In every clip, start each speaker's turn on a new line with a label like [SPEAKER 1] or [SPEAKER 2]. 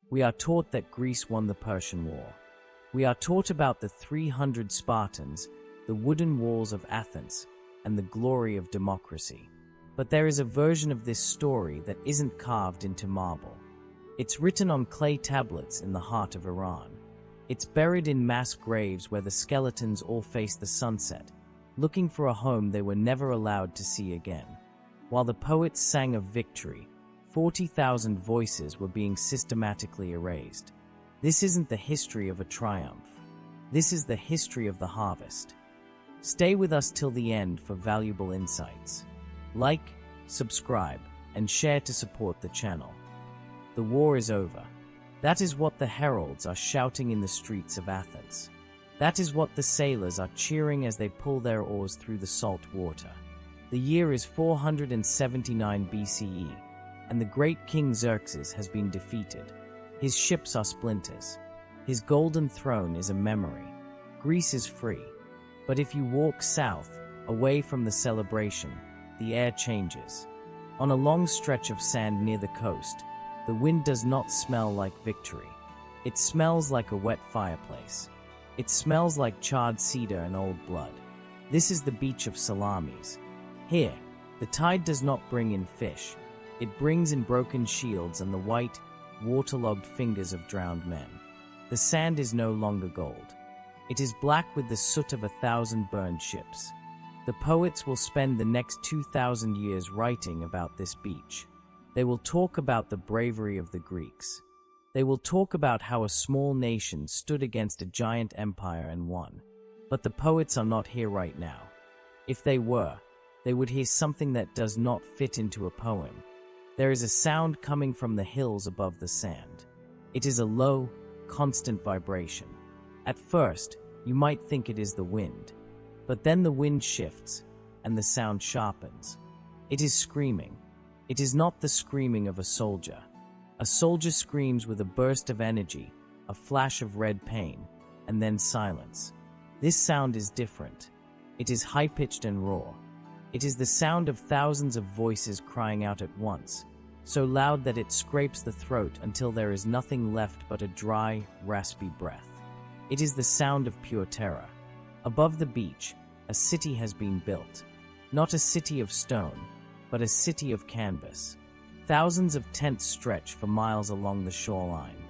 [SPEAKER 1] We are taught that Greece won the Persian War. We are taught about the 300 Spartans, the wooden walls of Athens, and the glory of democracy. But there is a version of this story that isn't carved into marble. It's written on clay tablets in the heart of Iran. It's buried in mass graves where the skeletons all face the sunset, looking for a home they were never allowed to see again. While the poets sang of victory, 40,000 voices were being systematically erased. This isn't the history of a triumph. This is the history of the harvest. Stay with us till the end for valuable insights. Like, subscribe, and share to support the channel. The war is over. That is what the heralds are shouting in the streets of Athens. That is what the sailors are cheering as they pull their oars through the salt water. The year is 479 BCE, and the great king Xerxes has been defeated. His ships are splinters. His golden throne is a memory. Greece is free. But if you walk south, away from the celebration, the air changes. On a long stretch of sand near the coast, the wind does not smell like victory. It smells like a wet fireplace. It smells like charred cedar and old blood. This is the beach of Salamis. Here, the tide does not bring in fish. It brings in broken shields and the white, waterlogged fingers of drowned men. The sand is no longer gold. It is black with the soot of 1,000 burned ships. The poets will spend the next 2,000 years writing about this beach. They will talk about the bravery of the Greeks. They will talk about how a small nation stood against a giant empire and won. But the poets are not here right now. If they were, they would hear something that does not fit into a poem. There is a sound coming from the hills above the sand. It is a low, constant vibration. At first, you might think it is the wind. But then the wind shifts, and the sound sharpens. It is screaming. It is not the screaming of a soldier. A soldier screams with a burst of energy, a flash of red pain, and then silence. This sound is different. It is high-pitched and raw. It is the sound of thousands of voices crying out at once, so loud that it scrapes the throat until there is nothing left but a dry, raspy breath. It is the sound of pure terror. Above the beach, a city has been built. Not a city of stone, but a city of canvas. Thousands of tents stretch for miles along the shoreline.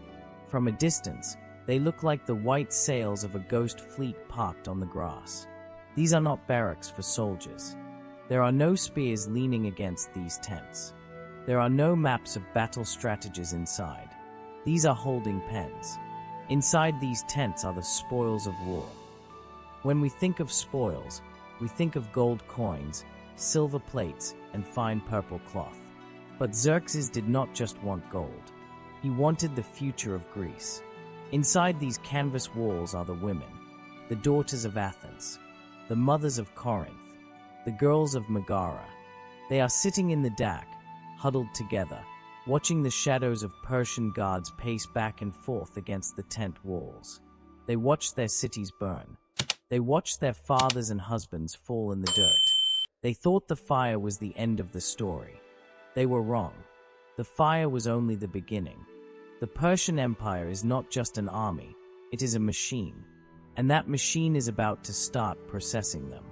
[SPEAKER 1] From a distance, they look like the white sails of a ghost fleet parked on the grass. These are not barracks for soldiers. There are no spears leaning against these tents. There are no maps of battle strategies inside. These are holding pens. Inside these tents are the spoils of war. When we think of spoils, we think of gold coins, silver plates, and fine purple cloth. But Xerxes did not just want gold. He wanted the future of Greece. Inside these canvas walls are the women, the daughters of Athens, the mothers of Corinth, the girls of Megara. They are sitting in the dak, huddled together, watching the shadows of Persian guards pace back and forth against the tent walls. They watch their cities burn. They watch their fathers and husbands fall in the dirt. They thought the fire was the end of the story. They were wrong. The fire was only the beginning. The Persian Empire is not just an army, it is a machine. And that machine is about to start processing them.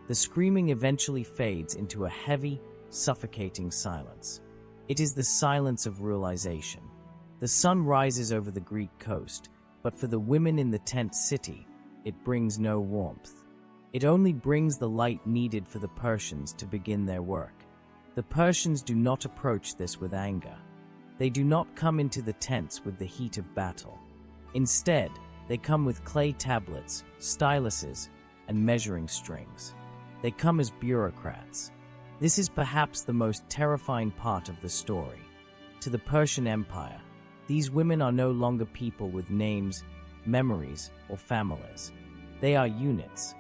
[SPEAKER 1] The screaming eventually fades into a heavy, suffocating silence. It is the silence of realization. The sun rises over the Greek coast, but for the women in the tent city, it brings no warmth. It only brings the light needed for the Persians to begin their work. The Persians do not approach this with anger. They do not come into the tents with the heat of battle. Instead, they come with clay tablets, styluses, and measuring strings. They come as bureaucrats. This is perhaps the most terrifying part of the story. To the Persian Empire, these women are no longer people with names, memories, or families. They are units.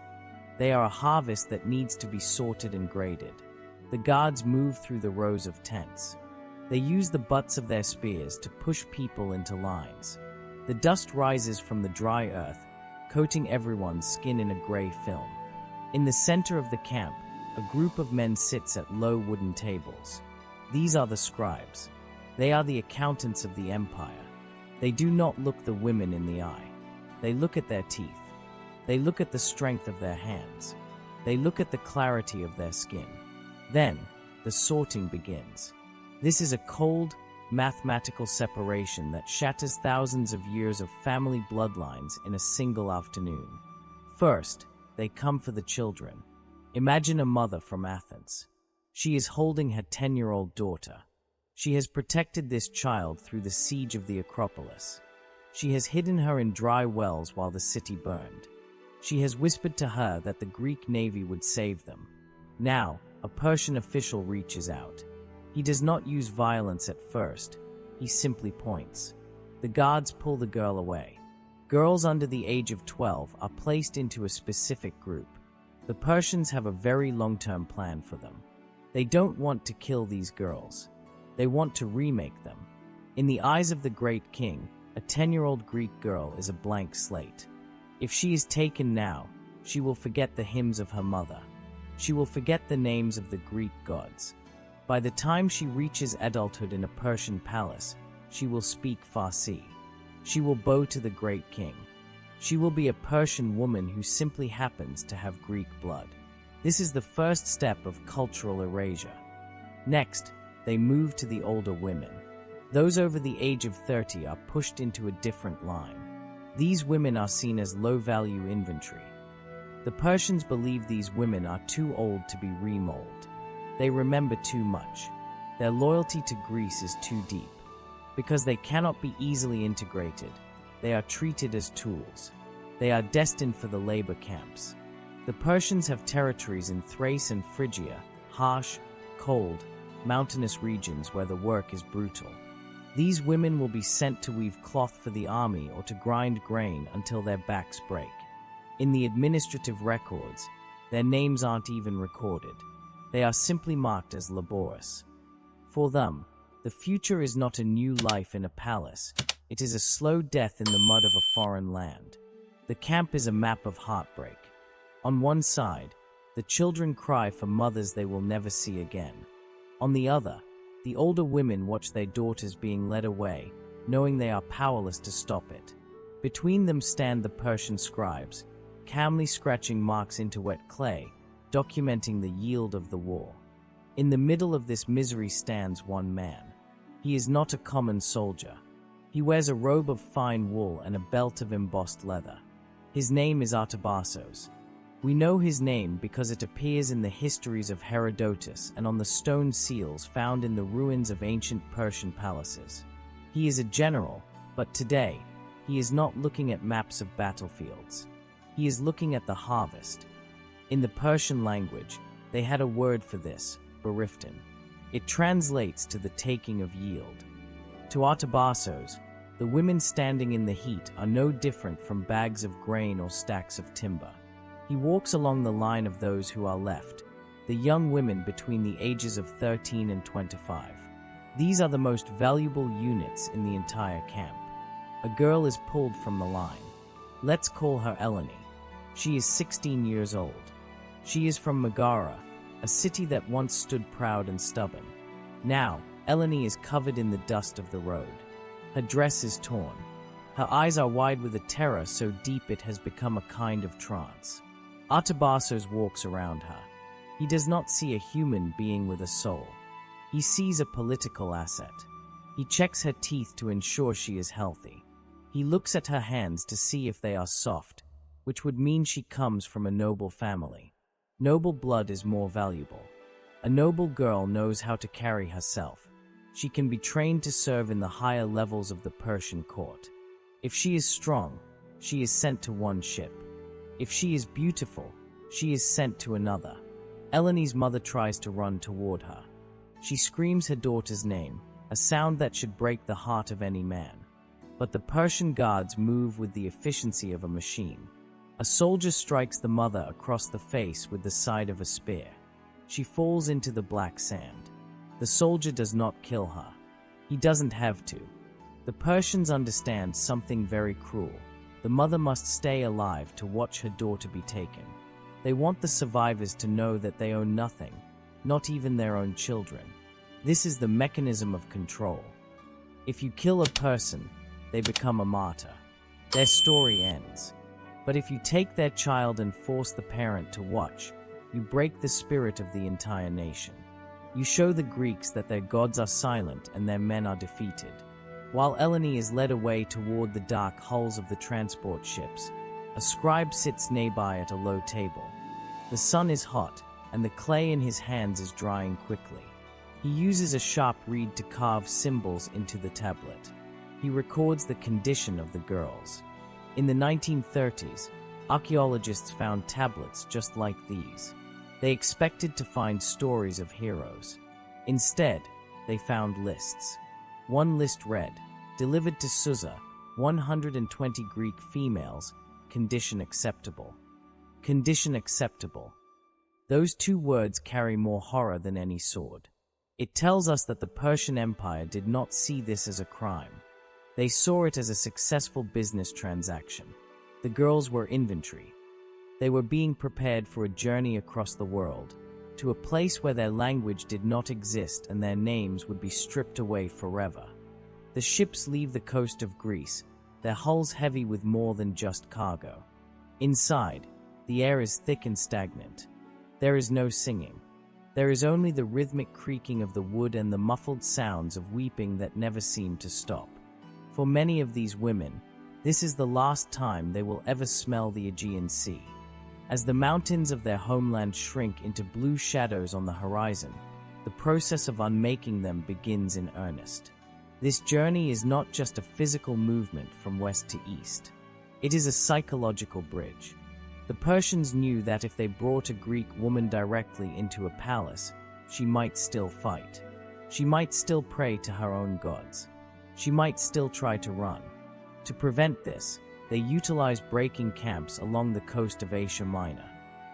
[SPEAKER 1] They are a harvest that needs to be sorted and graded. The guards move through the rows of tents. They use the butts of their spears to push people into lines. The dust rises from the dry earth, coating everyone's skin in a gray film. In the center of the camp, a group of men sits at low wooden tables. These are the scribes. They are the accountants of the empire. They do not look the women in the eye. They look at their teeth. They look at the strength of their hands. They look at the clarity of their skin. Then, the sorting begins. This is a cold, mathematical separation that shatters thousands of years of family bloodlines in a single afternoon. First, they come for the children. Imagine a mother from Athens. She is holding her 10-year-old daughter. She has protected this child through the siege of the Acropolis. She has hidden her in dry wells while the city burned. She has whispered to her that the Greek navy would save them. Now, a Persian official reaches out. He does not use violence at first. He simply points. The guards pull the girl away. Girls under the age of 12 are placed into a specific group. The Persians have a very long-term plan for them. They don't want to kill these girls. They want to remake them. In the eyes of the great king, a 10-year-old Greek girl is a blank slate. If she is taken now, she will forget the hymns of her mother. She will forget the names of the Greek gods. By the time she reaches adulthood in a Persian palace, she will speak Farsi. She will bow to the great king. She will be a Persian woman who simply happens to have Greek blood. This is the first step of cultural erasure. Next, they move to the older women. Those over the age of 30 are pushed into a different line. These women are seen as low-value inventory. The Persians believe these women are too old to be remolded. They remember too much. Their loyalty to Greece is too deep. Because they cannot be easily integrated, they are treated as tools. They are destined for the labor camps. The Persians have territories in Thrace and Phrygia, harsh, cold, mountainous regions where the work is brutal. These women will be sent to weave cloth for the army or to grind grain until their backs break. In the administrative records, their names aren't even recorded. They are simply marked as laborious. For them, the future is not a new life in a palace. It is a slow death in the mud of a foreign land. The camp is a map of heartbreak. On one side, the children cry for mothers they will never see again. On the other, the older women watch their daughters being led away, knowing they are powerless to stop it. Between them stand the Persian scribes, calmly scratching marks into wet clay, documenting the yield of the war. In the middle of this misery stands one man. He is not a common soldier. He wears a robe of fine wool and a belt of embossed leather. His name is Artabasos. We know his name because it appears in the histories of Herodotus and on the stone seals found in the ruins of ancient Persian palaces. He is a general, but today, he is not looking at maps of battlefields. He is looking at the harvest. In the Persian language, they had a word for this, beriftin. It translates to the taking of yield. To Artabasos, the women standing in the heat are no different from bags of grain or stacks of timber. He walks along the line of those who are left, the young women between the ages of 13 and 25. These are the most valuable units in the entire camp. A girl is pulled from the line. Let's call her Eleni. She is 16 years old. She is from Megara, a city that once stood proud and stubborn. Now, Eleni is covered in the dust of the road. Her dress is torn. Her eyes are wide with a terror so deep it has become a kind of trance. Artabasos walks around her. He does not see a human being with a soul. He sees a political asset. He checks her teeth to ensure she is healthy. He looks at her hands to see if they are soft, which would mean she comes from a noble family. Noble blood is more valuable. A noble girl knows how to carry herself. She can be trained to serve in the higher levels of the Persian court. If she is strong, she is sent to one ship. If she is beautiful, she is sent to another. Eleni's mother tries to run toward her. She screams her daughter's name, a sound that should break the heart of any man. But the Persian guards move with the efficiency of a machine. A soldier strikes the mother across the face with the side of a spear. She falls into the black sand. The soldier does not kill her. He doesn't have to. The Persians understand something very cruel. The mother must stay alive to watch her daughter be taken. They want the survivors to know that they own nothing, not even their own children. This is the mechanism of control. If you kill a person, they become a martyr. Their story ends. But if you take their child and force the parent to watch, you break the spirit of the entire nation. You show the Greeks that their gods are silent and their men are defeated. While Eleni is led away toward the dark hulls of the transport ships, a scribe sits nearby at a low table. The sun is hot, and the clay in his hands is drying quickly. He uses a sharp reed to carve symbols into the tablet. He records the condition of the girls. In the 1930s, archaeologists found tablets just like these. They expected to find stories of heroes. Instead, they found lists. One list read, "Delivered to Susa, 120 Greek females, condition acceptable." Condition acceptable. Those two words carry more horror than any sword. It tells us that the Persian Empire did not see this as a crime. They saw it as a successful business transaction. The girls were inventory. They were being prepared for a journey across the world, to a place where their language did not exist and their names would be stripped away forever. The ships leave the coast of Greece, their hulls heavy with more than just cargo. Inside, the air is thick and stagnant. There is no singing. There is only the rhythmic creaking of the wood and the muffled sounds of weeping that never seem to stop. For many of these women, this is the last time they will ever smell the Aegean Sea. As the mountains of their homeland shrink into blue shadows on the horizon, the process of unmaking them begins in earnest. This journey is not just a physical movement from west to east. It is a psychological bridge. The Persians knew that if they brought a Greek woman directly into a palace, she might still fight. She might still pray to her own gods. She might still try to run. To prevent this, they utilized breaking camps along the coast of Asia Minor.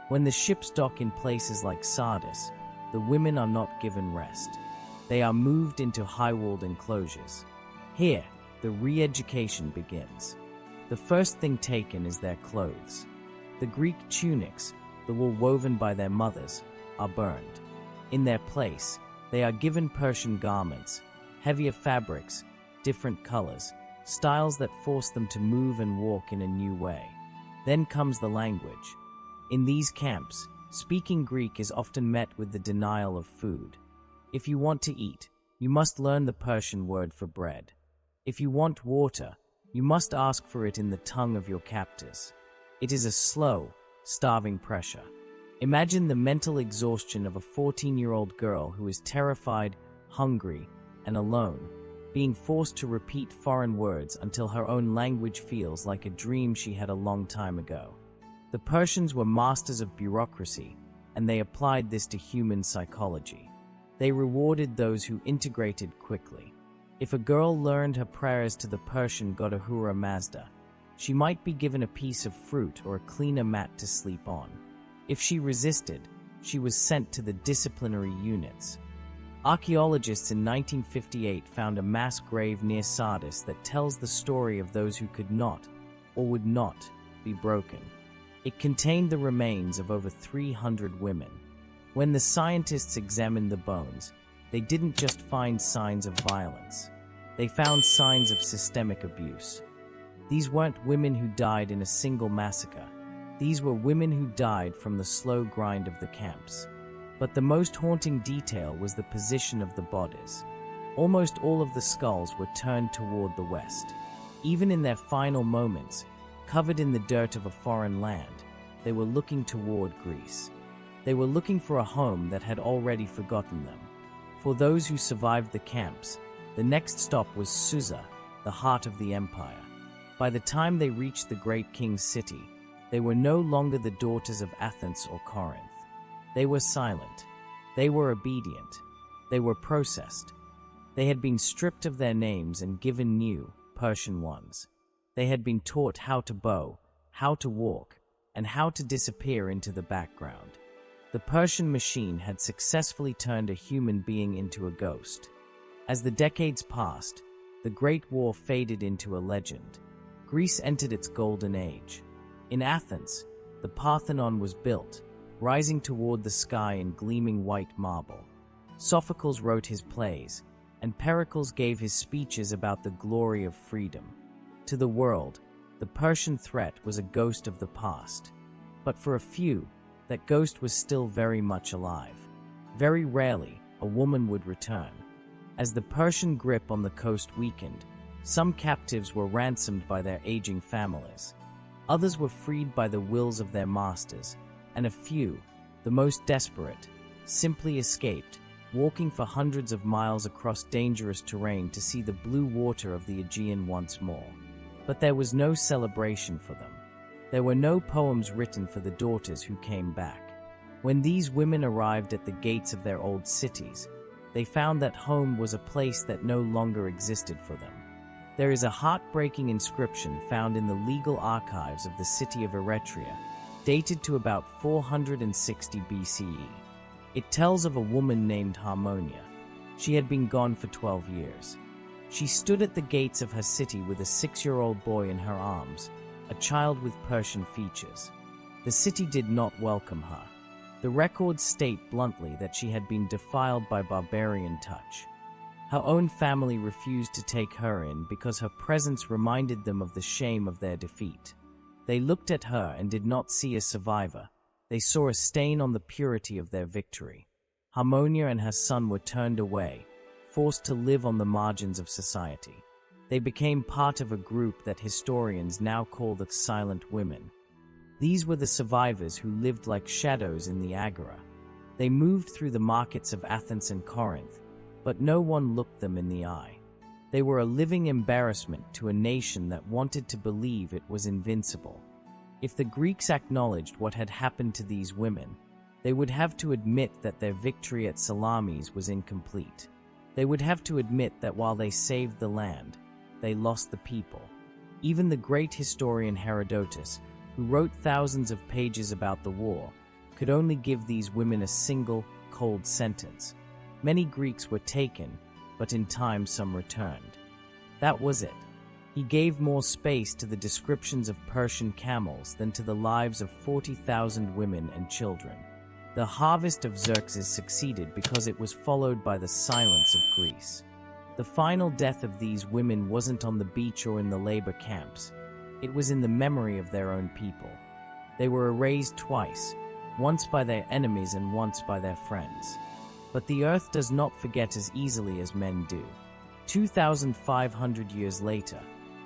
[SPEAKER 1] When the ships dock in places like Sardis, the women are not given rest. They are moved into high-walled enclosures. Here, the re-education begins. The first thing taken is their clothes. The Greek tunics, the wool woven by their mothers, are burned. In their place, they are given Persian garments, heavier fabrics, different colors, styles that force them to move and walk in a new way. Then comes the language. In these camps, speaking Greek is often met with the denial of food. If you want to eat, you must learn the Persian word for bread. If you want water, you must ask for it in the tongue of your captors. It is a slow, starving pressure. Imagine the mental exhaustion of a 14-year-old girl who is terrified, hungry, and alone, being forced to repeat foreign words until her own language feels like a dream she had a long time ago. The Persians were masters of bureaucracy, and they applied this to human psychology. They rewarded those who integrated quickly. If a girl learned her prayers to the Persian god Ahura Mazda, she might be given a piece of fruit or a cleaner mat to sleep on. If she resisted, she was sent to the disciplinary units. Archaeologists in 1958 found a mass grave near Sardis that tells the story of those who could not, or would not, be broken. It contained the remains of over 300 women. When the scientists examined the bones, they didn't just find signs of violence. They found signs of systemic abuse. These weren't women who died in a single massacre. These were women who died from the slow grind of the camps. But the most haunting detail was the position of the bodies. Almost all of the skulls were turned toward the west. Even in their final moments, covered in the dirt of a foreign land, they were looking toward Greece. They were looking for a home that had already forgotten them. For those who survived the camps, the next stop was Susa, the heart of the empire. By the time they reached the great king's city, they were no longer the daughters of Athens or Corinth. They were silent. They were obedient. They were processed. They had been stripped of their names and given new, Persian ones. They had been taught how to bow, how to walk, and how to disappear into the background. The Persian machine had successfully turned a human being into a ghost. As the decades passed, the Great War faded into a legend. Greece entered its golden age. In Athens, the Parthenon was built, rising toward the sky in gleaming white marble. Sophocles wrote his plays, and Pericles gave his speeches about the glory of freedom. To the world, the Persian threat was a ghost of the past. But for a few, that ghost was still very much alive. Very rarely, a woman would return. As the Persian grip on the coast weakened, some captives were ransomed by their aging families. Others were freed by the wills of their masters, and a few, the most desperate, simply escaped, walking for hundreds of miles across dangerous terrain to see the blue water of the Aegean once more. But there was no celebration for them. There were no poems written for the daughters who came back. When these women arrived at the gates of their old cities, they found that home was a place that no longer existed for them. There is a heartbreaking inscription found in the legal archives of the city of Eretria, dated to about 460 BCE. It tells of a woman named Harmonia. She had been gone for 12 years. She stood at the gates of her city with a 6-year-old boy in her arms, a child with Persian features. The city did not welcome her. The records state bluntly that she had been defiled by barbarian touch. Her own family refused to take her in because her presence reminded them of the shame of their defeat. They looked at her and did not see a survivor. They saw a stain on the purity of their victory. Harmonia and her son were turned away, forced to live on the margins of society. They became part of a group that historians now call the Silent Women. These were the survivors who lived like shadows in the Agora. They moved through the markets of Athens and Corinth, but no one looked them in the eye. They were a living embarrassment to a nation that wanted to believe it was invincible. If the Greeks acknowledged what had happened to these women, they would have to admit that their victory at Salamis was incomplete. They would have to admit that while they saved the land, they lost the people. Even the great historian Herodotus, who wrote thousands of pages about the war, could only give these women a single, cold sentence. Many Greeks were taken, but in time some returned. That was it. He gave more space to the descriptions of Persian camels than to the lives of 40,000 women and children. The harvest of Xerxes succeeded because it was followed by the silence of Greece. The final death of these women wasn't on the beach or in the labor camps. It was in the memory of their own people. They were erased twice, once by their enemies and once by their friends. But the earth does not forget as easily as men do. 2,500 years later,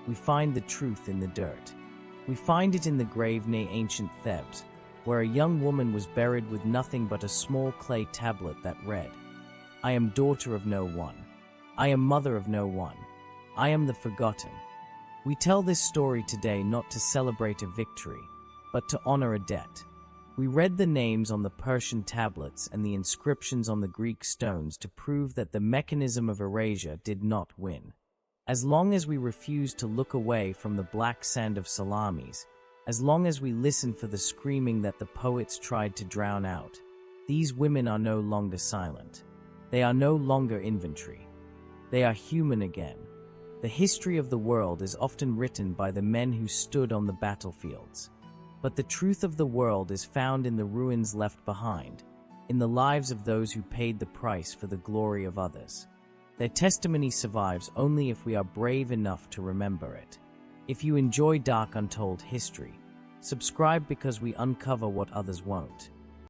[SPEAKER 1] we find the truth in the dirt. We find it in the grave near ancient Thebes, where a young woman was buried with nothing but a small clay tablet that read, "I am daughter of no one. I am mother of no one. I am the forgotten." We tell this story today not to celebrate a victory, but to honor a debt. We read the names on the Persian tablets and the inscriptions on the Greek stones to prove that the mechanism of erasure did not win. As long as we refuse to look away from the black sand of Salamis, as long as we listen for the screaming that the poets tried to drown out, these women are no longer silent. They are no longer inventory. They are human again. The history of the world is often written by the men who stood on the battlefields. But the truth of the world is found in the ruins left behind, in the lives of those who paid the price for the glory of others. Their testimony survives only if we are brave enough to remember it. If you enjoy dark, untold history, subscribe because we uncover what others won't.